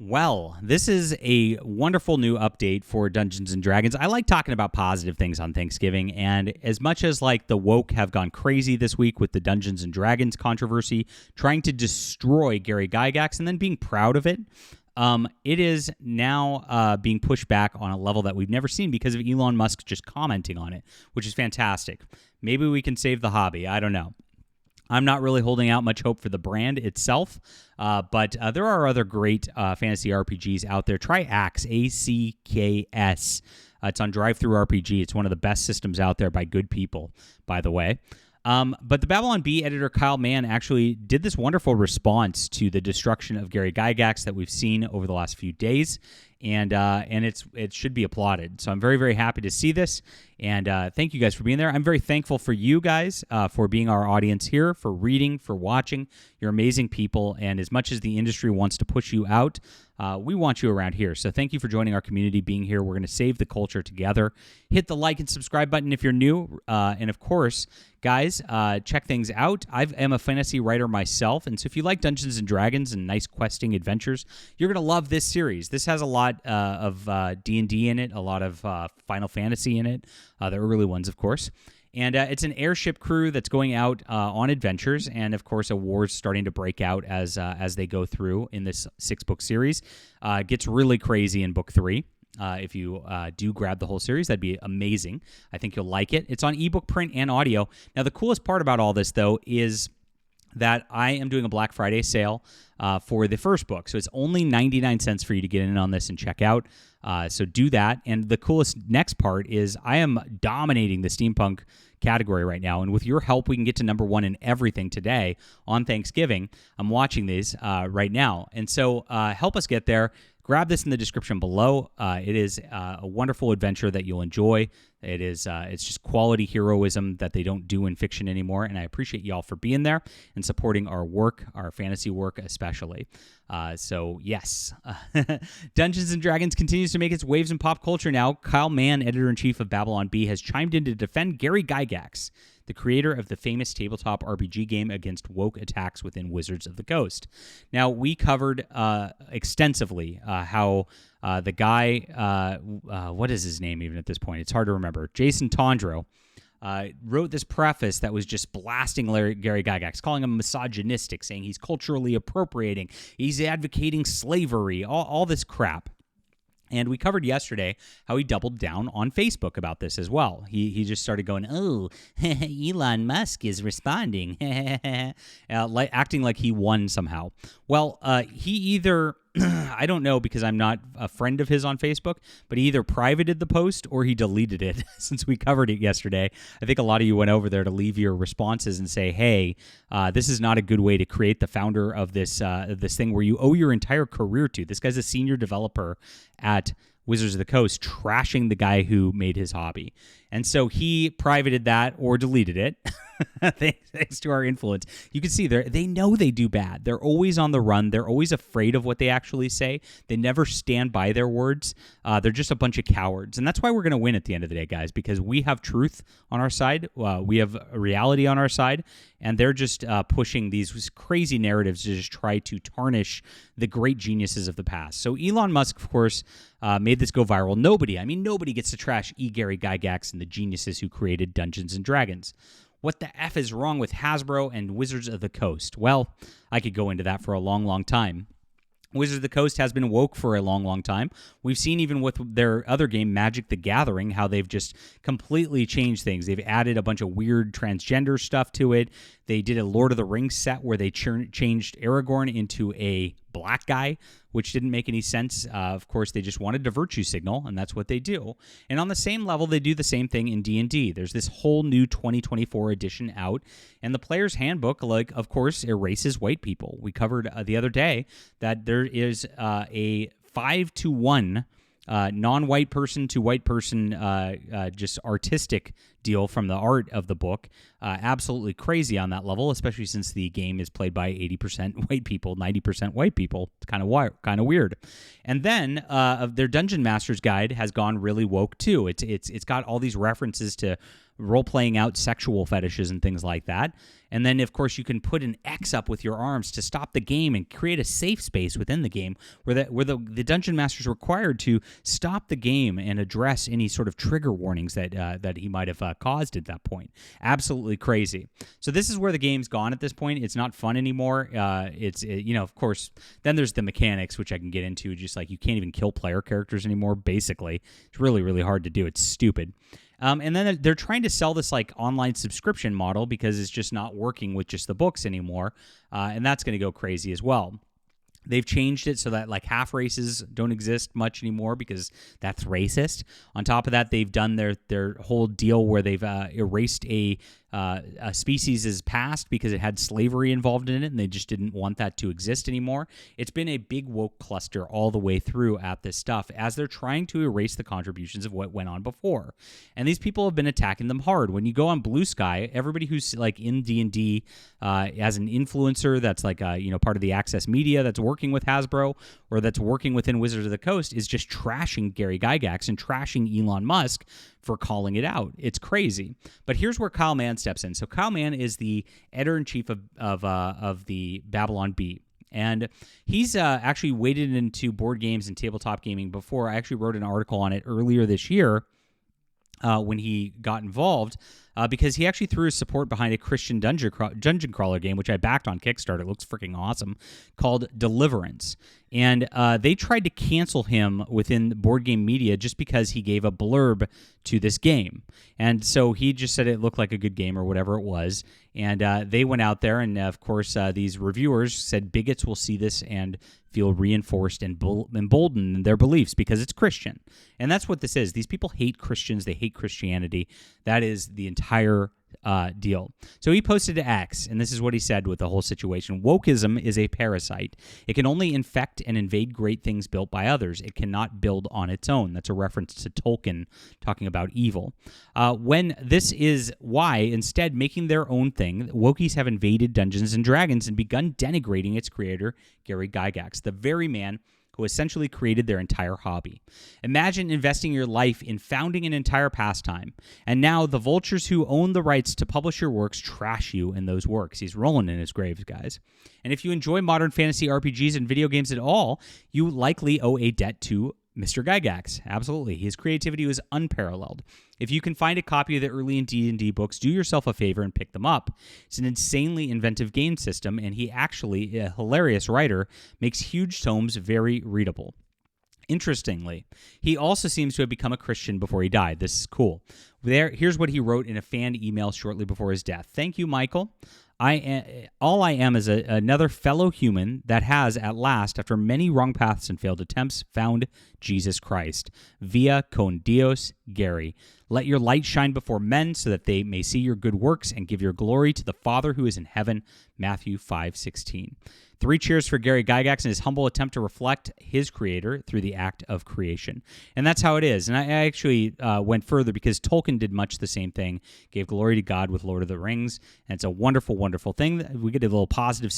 Well, this is a wonderful new update for Dungeons and Dragons. I like talking about positive things on Thanksgiving, and as much as like the woke have gone crazy this week with the Dungeons and Dragons controversy, trying to destroy Gary Gygax and then being proud of it, it is now being pushed back on a level that we've never seen because of Elon Musk just commenting on it, which is fantastic. Maybe we can save the hobby. I don't know. I'm not really holding out much hope for the brand itself, but there are other great fantasy RPGs out there. Try Axe, A-C-K-S. It's on DriveThru RPG. It's one of the best systems out there by good people, by the way. But the Babylon Bee editor, Kyle Mann, actually did this wonderful response to the destruction of Gary Gygax that we've seen over the last few days, and it should be applauded. So I'm very, very happy to see this, and thank you guys for being there. I'm very thankful for you guys for being our audience here, for reading, for watching. You're amazing people, and as much as the industry wants to push you out, we want you around here. So thank you for joining our community, being here. We're going to save the culture together. Hit the like and subscribe button if you're new, and of course, guys, check things out. I am a fantasy writer myself, and so if you like Dungeons and Dragons and nice questing adventures, you're going to love this series. This has a lot of D&D in it, a lot of Final Fantasy in it, the early ones, of course. And it's an airship crew that's going out on adventures, and of course, a war's starting to break out as they go through in this 6-book series. It gets really crazy in book 3. If you do grab the whole series, that'd be amazing. I think you'll like it. It's on ebook, print, and audio. Now, the coolest part about all this, though, is that I am doing a Black Friday sale for the first book. So it's only 99 cents for you to get in on this and check out. So do that. And the coolest next part is I am dominating the steampunk category right now. And with your help, we can get to number 1 in everything today on Thanksgiving. I'm watching these right now. And so help us get there. Grab this in the description below. It is a wonderful adventure that you'll enjoy. It's just quality heroism that they don't do in fiction anymore, and I appreciate y'all for being there and supporting our work, our fantasy work especially. So yes, Dungeons and Dragons continues to make its waves in pop culture now. Kyle Mann, editor-in-chief of Babylon Bee, has chimed in to defend Gary Gygax, the creator of the famous tabletop RPG game, against woke attacks within Wizards of the Coast. Now, we covered extensively how the guy, what is his name even at this point? It's hard to remember. Jason Tondro wrote this preface that was just blasting Gary Gygax, calling him misogynistic, saying he's culturally appropriating, he's advocating slavery, all this crap. And we covered yesterday how he doubled down on Facebook about this as well. He just started going, oh, Elon Musk is responding, acting like he won somehow. Well, he either, I don't know because I'm not a friend of his on Facebook, but he either privated the post or he deleted it since we covered it yesterday. I think a lot of you went over there to leave your responses and say, hey, this is not a good way to create the founder of this thing where you owe your entire career to. This guy's a senior developer at Wizards of the Coast, trashing the guy who made his hobby. And so he privated that or deleted it, thanks to our influence. You can see they know they do bad. They're always on the run. They're always afraid of what they actually say. They never stand by their words. They're just a bunch of cowards. And that's why we're going to win at the end of the day, guys, because we have truth on our side. We have reality on our side. And they're just pushing these crazy narratives to just try to tarnish the great geniuses of the past. So Elon Musk, of course, made this go viral. Nobody gets to trash Gary Gygax and the geniuses who created Dungeons and Dragons. What the F is wrong with Hasbro and Wizards of the Coast? Well, I could go into that for a long, long time. Wizards of the Coast has been woke for a long, long time. We've seen even with their other game, Magic the Gathering, how they've just completely changed things. They've added a bunch of weird transgender stuff to it. They did a Lord of the Rings set where they changed Aragorn into a black guy, which didn't make any sense. Of course, they just wanted to virtue signal, and that's what they do. And on the same level, they do the same thing in D&D. There's this whole new 2024 edition out, and the Player's Handbook, of course, erases white people. We covered the other day that there is a 5-to-1 non-white person to white person just artistic deal from the art of the book. Absolutely crazy on that level, especially since the game is played by 80% white people, 90% white people. It's kind of weird. And then their Dungeon Master's Guide has gone really woke too. It's got all these references to role-playing out sexual fetishes and things like that. And then, of course, you can put an X up with your arms to stop the game and create a safe space within the game where the dungeon master is required to stop the game and address any sort of trigger warnings that he might have caused at that point. Absolutely crazy. So this is where the game's gone at this point. It's not fun anymore. Of course, then there's the mechanics, which I can get into. Just like you can't even kill player characters anymore, basically. It's really, really hard to do. It's stupid. And then they're trying to sell this like online subscription model because it's just not working with just the books anymore. And that's going to go crazy as well. They've changed it so that like half races don't exist much anymore because that's racist. On top of that, they've done their whole deal where they've erased a species' past because it had slavery involved in it, and they just didn't want that to exist anymore. It's been a big woke cluster all the way through at this stuff as they're trying to erase the contributions of what went on before. And these people have been attacking them hard. When you go on Blue Sky, everybody who's like in D&D as an influencer that's like part of the Access Media that's working with Hasbro or that's working within Wizards of the Coast is just trashing Gary Gygax and trashing Elon Musk for calling it out. It's crazy. But here's where Kyle Mann steps in. So Kyle Mann is the editor-in-chief of the Babylon Bee. And he's actually waded into board games and tabletop gaming before. I actually wrote an article on it earlier this year when he got involved because he actually threw his support behind a Christian dungeon crawler game, which I backed on Kickstarter. It looks freaking awesome, called Deliverance. And they tried to cancel him within board game media just because he gave a blurb to this game. And so he just said it looked like a good game or whatever it was. And they went out there, and of course, these reviewers said bigots will see this and feel reinforced and emboldened in their beliefs because it's Christian. And that's what this is. These people hate Christians. They hate Christianity. That is the entire deal. So he posted to X, and this is what he said with the whole situation. Wokeism is a parasite. It can only infect and invade great things built by others. It cannot build on its own. That's a reference to Tolkien talking about evil. When this is why, instead making their own thing, wokies have invaded Dungeons & Dragons and begun denigrating its creator, Gary Gygax, the very man who essentially created their entire hobby. Imagine investing your life in founding an entire pastime, and now the vultures who own the rights to publish your works trash you in those works. He's rolling in his grave, guys. And if you enjoy modern fantasy RPGs and video games at all, you likely owe a debt to Mr. Gygax. Absolutely. His creativity was unparalleled. If you can find a copy of the early D&D books, do yourself a favor and pick them up. It's an insanely inventive game system, and he actually, a hilarious writer, makes huge tomes very readable. Interestingly, he also seems to have become a Christian before he died. This is cool. Here's what he wrote in a fan email shortly before his death. Thank you, Michael. All I am is another fellow human that has, at last, after many wrong paths and failed attempts, found Jesus Christ. Via con Dios, Gary. Let your light shine before men so that they may see your good works and give your glory to the Father who is in heaven. Matthew 5:16. 3 cheers for Gary Gygax and his humble attempt to reflect his creator through the act of creation. And that's how it is. And I actually went further because Tolkien did much the same thing, gave glory to God with Lord of the Rings. And it's a wonderful, wonderful thing. We get a little positive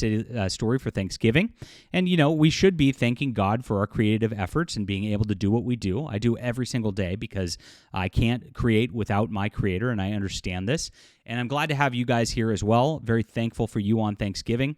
story for Thanksgiving. And, we should be thanking God for our creative efforts and being able to do what we do. I do every single day because I can't create without my creator, and I understand this. And I'm glad to have you guys here as well. Very thankful for you on Thanksgiving.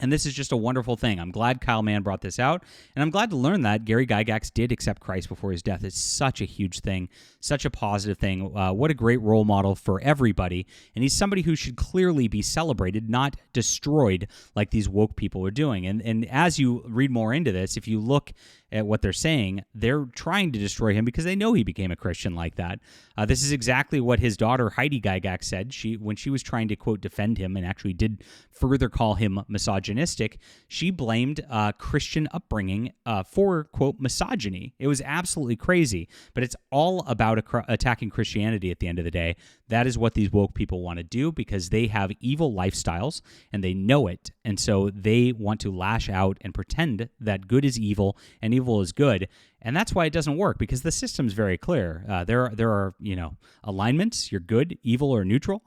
And this is just a wonderful thing. I'm glad Kyle Mann brought this out, and I'm glad to learn that Gary Gygax did accept Christ before his death. It's such a huge thing, such a positive thing. What a great role model for everybody, and he's somebody who should clearly be celebrated, not destroyed like these woke people are doing. And as you read more into this, if you look at what they're saying, they're trying to destroy him because they know he became a Christian like that. This is exactly what his daughter, Heidi Gygax, said. When she was trying to, quote, defend him and actually did further call him misogynistic, she blamed Christian upbringing for, quote, misogyny. It was absolutely crazy, but it's all about attacking Christianity at the end of the day. That is what these woke people want to do because they have evil lifestyles and they know it. And so they want to lash out and pretend that good is evil and evil is good. And that's why it doesn't work because the system's very clear. There are alignments. You're good, evil, or neutral.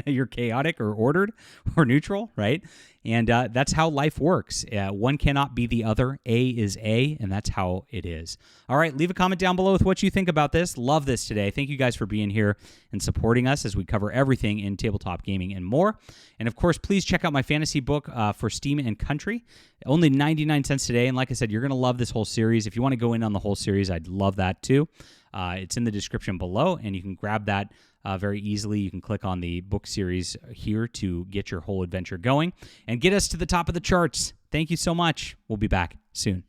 You're chaotic or ordered or neutral, right? And that's how life works. One cannot be the other. A is A, and that's how it is. All right, leave a comment down below with what you think about this. Love this today. Thank you guys for being here and supporting us as we cover everything in tabletop gaming and more. And of course, please check out my fantasy book for Steam and Country. Only 99 cents today. And like I said, you're going to love this whole series. If you want to go in on the whole series, I'd love that too. It's in the description below, and you can grab that very easily. You can click on the book series here to get your whole adventure going and get us to the top of the charts. Thank you so much. We'll be back soon.